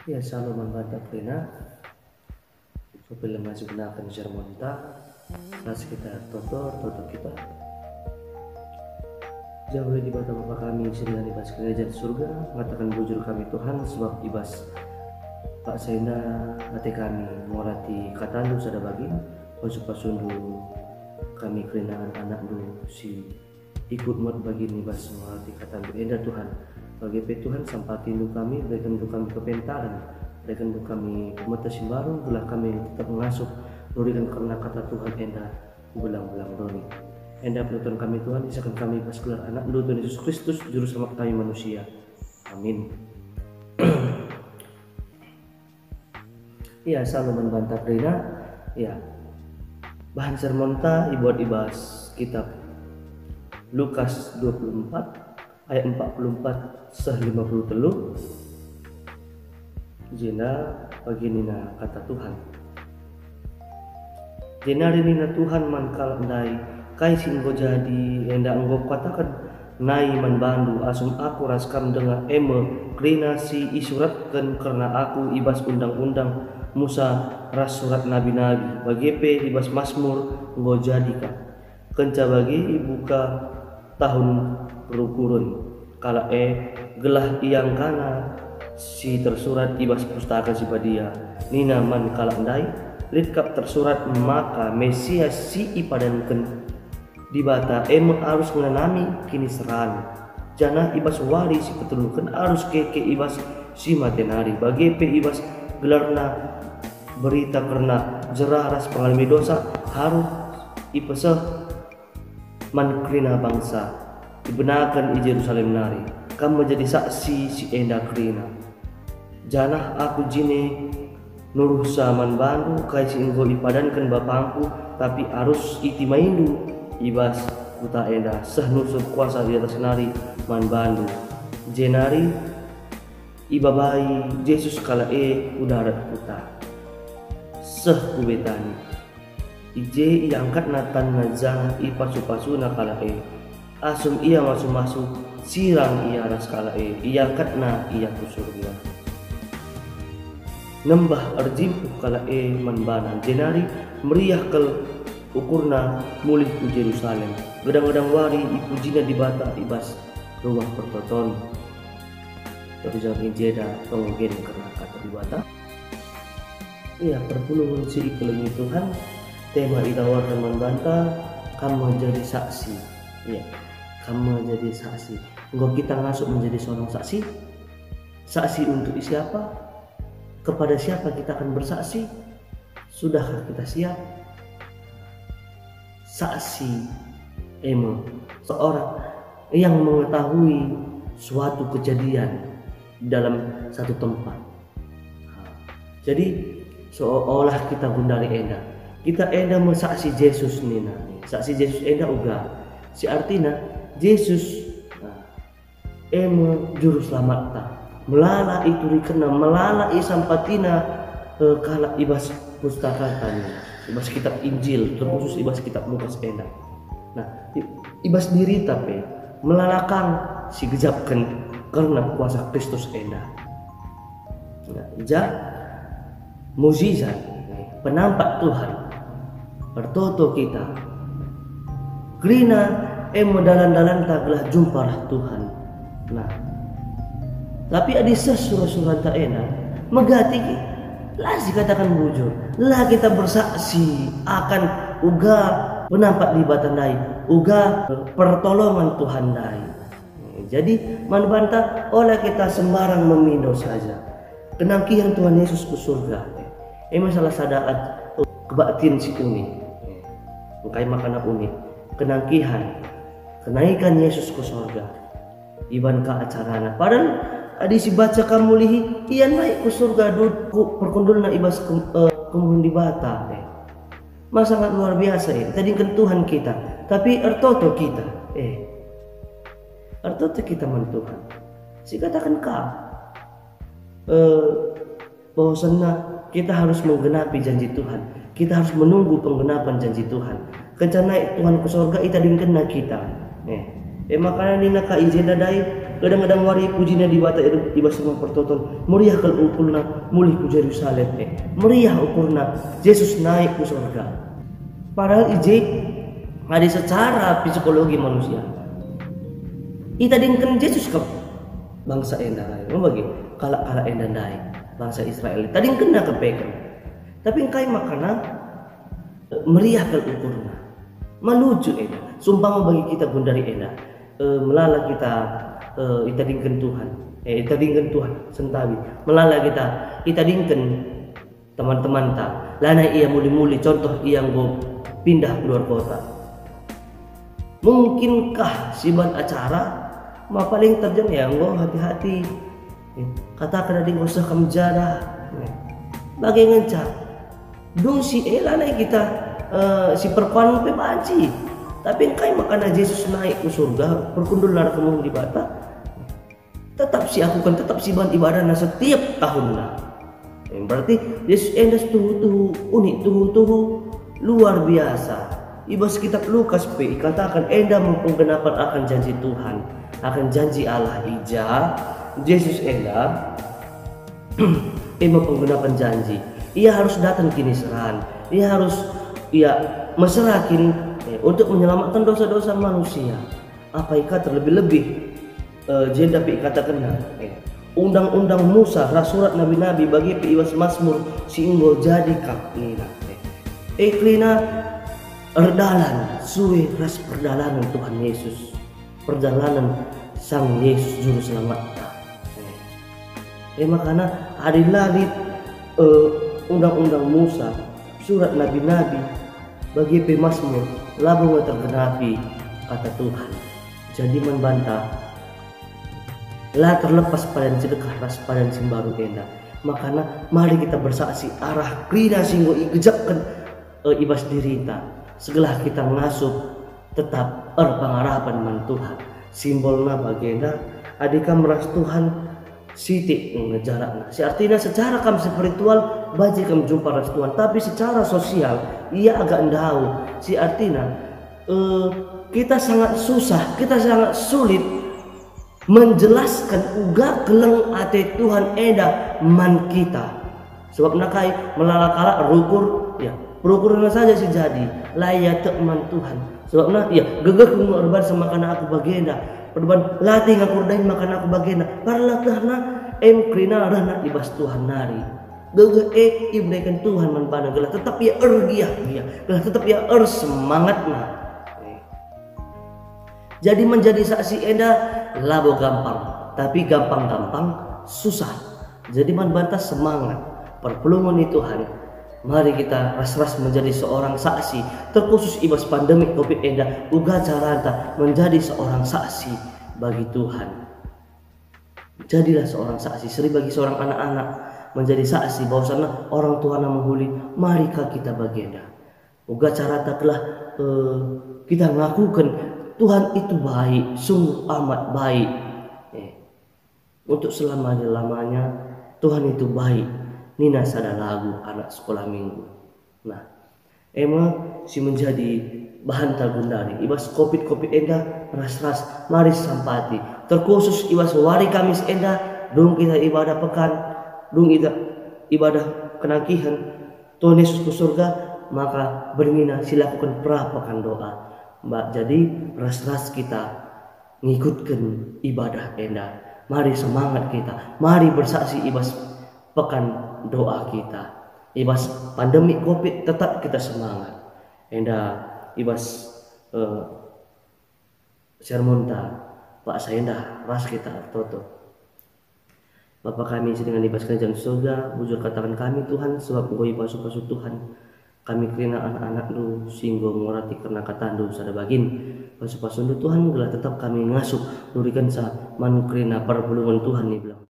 Ya, selalu membantah Prina supaya masih gunakan sermonta nas kita toto kita jauh di bata Bapa kami sering ibas kerajaan surga, mengatakan bujur kami Tuhan sebab ibas Pak Sena hati kami ngorati katandu sada bagi pasundu kami kerinaan anak dulu si ikut mod bagi ibas ngorati katandu enda Tuhan bagi Tuhan sampatin kami, berikan kami kepentaran, berikan kami pemata baru, belah kami tetap mengasuh, nurikan karena kata Tuhan enda belang-belang doni. Enda penuturan kami Tuhan, isakan kami pas gelar anak Tuhan Yesus Kristus, juru selamat kami manusia. Amin. Ya, selalu membantah Prina. Ya, bahan sermonta ibuat ibas kitab Lukas 24 ayat 44 50 jena baginina kata Tuhan. Jena rinina Tuhan man kalandai kai singgo jadi enda enggo katakan nai man bandu asum aku raskam dengan eme krina si isuratkan karena aku ibas undang-undang Musa ras surat nabi-nabi bagepe ibas Mazmur enggo jadika kenca bagi ibuka tahun rukurun kala gelah yang kana si tersurat ibas pustaka si padia nina man kala ndai litkap tersurat maka Mesias si ipadanken di bata harus menanami kini seran jana ibas wari si petulukan harus keke ibas si matenari bagi ibas gelarna berita karena jerah ras pengalami dosa harus ipeseh man krina bangsa dibenarkan di Yerusalem nari kamu menjadi saksi si enda krina janah aku jine nuruh saman bandu kai si enggo ipadankan bapangku tapi arus iti maindu ibas buta enda seh nusuk kuasa di atas nari man bandu jenari ibabai Yesus kala udara puta seh kubetani ije iangkat natan najang ipasu-pasu nakala asum ia masuk sirang ia raskala ia katna ia kusurga nembah arjimpu kala manbana jenari meriah kel ukurna mulih ku Jerusalem gedang-gedang wari ipujina di bata ibas rumah pertoton tapi jangan jeda pengogen karena kata di bata iya perpuluhan si ikelengi Tuhan tema itawarkan manbanta kamu jadi saksi iya kamu jadi saksi. Enggak kita ngasuh menjadi seorang saksi. Saksi untuk siapa? Kepada siapa kita akan bersaksi? Sudahkah kita siap? Saksi seorang yang mengetahui suatu kejadian dalam satu tempat. Jadi seolah kita gundari enda. Kita enda mensaksi Yesus nina. Saksi Yesus enda uga. Si artinya Yesus juru selamat ta melala itu dikena melala sampatina kala ibas pustaka tanya ibas kitab Injil terkhusus ibas kitab Lukas enda nah ibas diri tapi melalakan si gejapkan karena kuasa Kristus enda nah mukjizat penampak Tuhan bertoto kita krina dalan-dalan taglah jumpah Tuhan. Nah, tapi ada surah-surah tak enak megati lah dikatakan bujur lah kita bersaksi akan uga penampak di batandai uga pertolongan Tuhan dai. Jadi manbanta oleh kita sembarang memindo saja kenangkihan Tuhan Yesus ke surga masalah sadaat kebatin si uni bukai makanan unik kenangkihan kenaikan Yesus ke surga iban ka acarana padahal adi si baca kamu lihi ia naik ke surga perkundulna ibas kemuhun di bata sangat luar biasa tadi kan Tuhan kita tapi ertoto kita ertoto kita man Tuhan si katakan bahwasannya kita harus menggenapi janji Tuhan kita harus menunggu penggenapan janji Tuhan kencan naik Tuhan ke surga ita dingkena kita makanya nina ka izin dadai kadang-kadang wari pujina di bata ibas semua pertoton meriah kal ukurna mulih ku Jerusalem meriah ukurna Yesus naik ke surga. Padahal ada secara psikologi manusia ita dingken Yesus ke bangsa enda bagi kala enda naik bangsa Israel tadi kena kepekan tapi kai makana meriah kal ukurna malucu enda sumpah bagi kita pun dari enda melala kita ita dingken Tuhan ita dingken Tuhan sentawi melala kita dingken teman-teman ta lana ia muli-muli contoh ia go pindah keluar kota. Mungkinkah siban acara ma paling terjang ya go hati-hati katakan ada usah kamu jara bagai ngenca dong si lana kita si perpan pe banci tapi kai makana Yesus naik ke surga berkundul lar kemung di bata tetap si aku kan tetap si ban ibadah na setiap tahun lah berarti Yesus endas tuh unik tuh luar biasa. Ibas kitab Lukas P katakan enda mempenggenapan akan janji Tuhan akan janji Allah ija Yesus enda mempenggenapan janji ia harus datang kini seran ia harus meserakin untuk menyelamatkan dosa-dosa manusia. Apa ikat terlebih-lebih jeda pi kata kena undang-undang Musa rasulat nabi-nabi bagi pi iwas Mazmur singgo jadi kapina klina erdalan suwe ras perjalanan Tuhan Yesus perjalanan Sang Yesus juru selamat makana adilalit undang-undang Musa surat nabi-nabi bagi pi Mazmur labung tergenapi kata Tuhan jadi membantah lah terlepas pada sedekah ras pada simbaru enda makana mari kita bersaksi arah krina singgo igejapkan ibas dirita segala kita ngasup tetap pangarapan man Tuhan simbolna bagenda adika meras Tuhan siti ngejarakna si artinya secara kam spiritual baji kam jumpa ras Tuhan tapi secara sosial ia agak endau si artinya kita sangat susah kita sangat sulit menjelaskan uga keleng ate Tuhan eda man kita sebab nakai melalakala rukur ya perukurna saja si jadi layak teman Tuhan sebabna ya gegek ngorban semakana aku bagenda perban latih ngakurdain makan aku bagenda parla karena krina rana ibas Tuhan nari gegek ibnekan Tuhan man pandang gelah tetap ya ergiah gelah tetap ya semangatna jadi menjadi saksi enda labo gampang tapi gampang-gampang susah jadi man bantah semangat perpelungan Tuhan. Mari kita ras-ras menjadi seorang saksi terkhusus ibas pandemi Covid enda uga caranta menjadi seorang saksi bagi Tuhan. Jadilah seorang saksi seri bagi seorang anak-anak menjadi saksi bahwasanya orang Tuhan yang menghuli mari kita bagenda. Uga caranta telah kita ngakukan Tuhan itu baik sungguh amat baik untuk selama-lamanya Tuhan itu baik. Nina sada lagu anak sekolah minggu. Nah, si menjadi bahan tagundari. Ibas kopit enda ras mari sampati. Terkhusus ibas wari Kamis enda dung kita ibadah pekan, dung kita ibadah kenangkihan. Tuhan Yesus ke surga maka bermina silakukan prapakan doa. Jadi ras kita ngikutkan ibadah enda. Mari semangat kita. Mari bersaksi ibas pekan doa kita ibas pandemi Covid tetap kita semangat enda ibas sermonta Pak Sayenda ras kita toto Bapa kami dengan ibas kerajaan surga bujur katakan kami Tuhan sebab Engkau pasu Tuhan kami kerina anak-anak lu singgo ngorati karena katandu sada bagin pasu Tuhan gelah tetap kami ngasup nurikan sa man kerina perpelungan Tuhan ni bilang